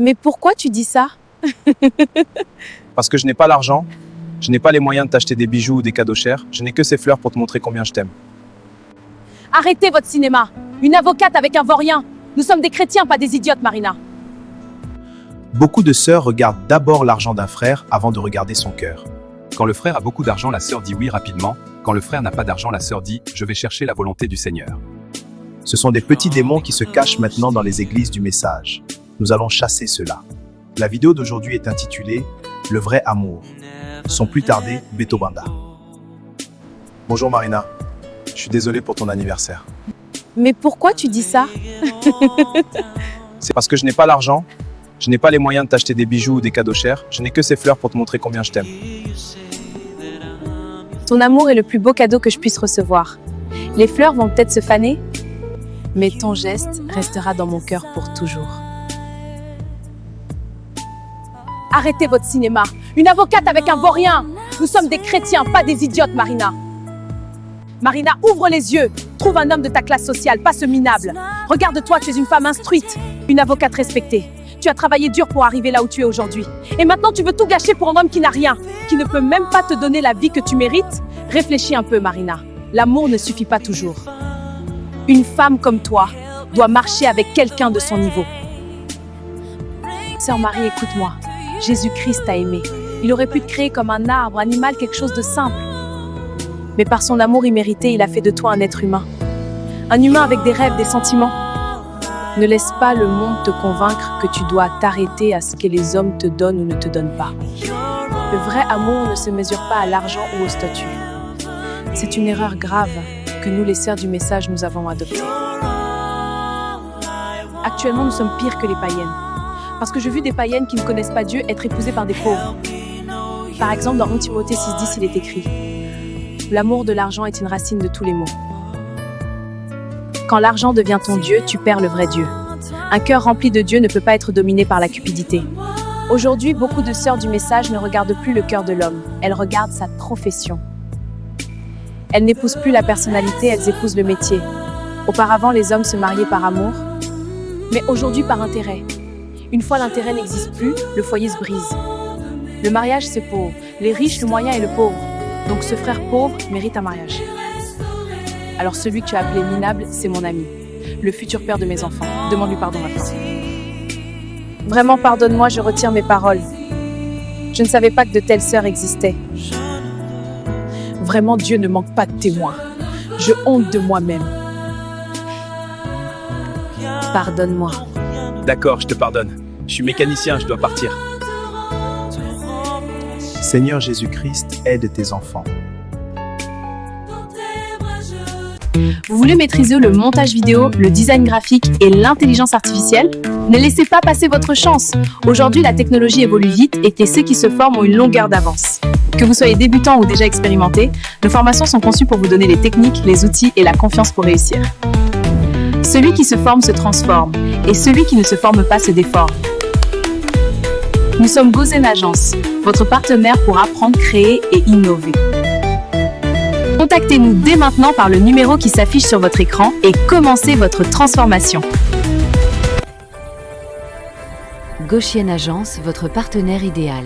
Mais pourquoi tu dis ça? Parce que je n'ai pas l'argent, je n'ai pas les moyens de t'acheter des bijoux ou des cadeaux chers, je n'ai que ces fleurs pour te montrer combien je t'aime. Arrêtez votre cinéma. Une avocate avec un vaurien. Nous sommes des chrétiens, pas des idiotes, Marina. Beaucoup de sœurs regardent d'abord l'argent d'un frère avant de regarder son cœur. Quand le frère a beaucoup d'argent, la sœur dit oui rapidement. Quand le frère n'a pas d'argent, la sœur dit « Je vais chercher la volonté du Seigneur ». Ce sont des petits démons qui se cachent maintenant dans les églises du message. Nous allons chasser cela. La vidéo d'aujourd'hui est intitulée « Le vrai amour ». Sans plus tarder, Beto Banda. Bonjour Marina, je suis désolé pour ton anniversaire. Mais pourquoi tu dis ça? C'est parce que je n'ai pas l'argent, je n'ai pas les moyens de t'acheter des bijoux ou des cadeaux chers, je n'ai que ces fleurs pour te montrer combien je t'aime. Ton amour est le plus beau cadeau que je puisse recevoir. Les fleurs vont peut-être se faner, mais ton geste restera dans mon cœur pour toujours. Arrêtez votre cinéma. Une avocate avec un vaurien. Nous sommes des chrétiens, pas des idiotes, Marina. Marina, ouvre les yeux. Trouve un homme de ta classe sociale, pas ce minable. Regarde-toi, tu es une femme instruite, une avocate respectée. Tu as travaillé dur pour arriver là où tu es aujourd'hui. Et maintenant, tu veux tout gâcher pour un homme qui n'a rien, qui ne peut même pas te donner la vie que tu mérites? Réfléchis un peu, Marina. L'amour ne suffit pas toujours. Une femme comme toi doit marcher avec quelqu'un de son niveau. Sœur Marie, écoute-moi. Jésus-Christ t'a aimé. Il aurait pu te créer comme un arbre, animal, quelque chose de simple. Mais par son amour immérité, il a fait de toi un être humain. Un humain avec des rêves, des sentiments. Ne laisse pas le monde te convaincre que tu dois t'arrêter à ce que les hommes te donnent ou ne te donnent pas. Le vrai amour ne se mesure pas à l'argent ou au statut. C'est une erreur grave que nous, les sœurs du message, nous avons adoptée. Actuellement, nous sommes pires que les païennes. Parce que j'ai vu des païennes qui ne connaissent pas Dieu être épousées par des pauvres. Par exemple, dans 1 Timothée 6,10, il est écrit « L'amour de l'argent est une racine de tous les maux. » Quand l'argent devient ton Dieu, tu perds le vrai Dieu. Un cœur rempli de Dieu ne peut pas être dominé par la cupidité. Aujourd'hui, beaucoup de sœurs du message ne regardent plus le cœur de l'homme. Elles regardent sa profession. Elles n'épousent plus la personnalité, elles épousent le métier. Auparavant, les hommes se mariaient par amour, mais aujourd'hui par intérêt. Une fois l'intérêt n'existe plus, le foyer se brise. Le mariage, c'est pauvre. Les riches, le moyen et le pauvre. Donc ce frère pauvre mérite un mariage. Alors celui que tu as appelé minable, c'est mon ami. Le futur père de mes enfants. Demande-lui pardon maintenant. Vraiment, pardonne-moi, je retire mes paroles. Je ne savais pas que de telles sœurs existaient. Vraiment, Dieu ne manque pas de témoins. Je honte de moi-même. Pardonne-moi. D'accord, je te pardonne. Je suis mécanicien, je dois partir. Seigneur Jésus-Christ, aide tes enfants. Vous voulez maîtriser le montage vidéo, le design graphique et l'intelligence artificielle? Ne laissez pas passer votre chance. Aujourd'hui, la technologie évolue vite et ceux qui se forment ont une longueur d'avance. Que vous soyez débutant ou déjà expérimenté, nos formations sont conçues pour vous donner les techniques, les outils et la confiance pour réussir. Celui qui se forme se transforme et celui qui ne se forme pas se déforme. Nous sommes Gozen Agence, votre partenaire pour apprendre, créer et innover. Contactez-nous dès maintenant par le numéro qui s'affiche sur votre écran et commencez votre transformation. Goshen Agence, votre partenaire idéal.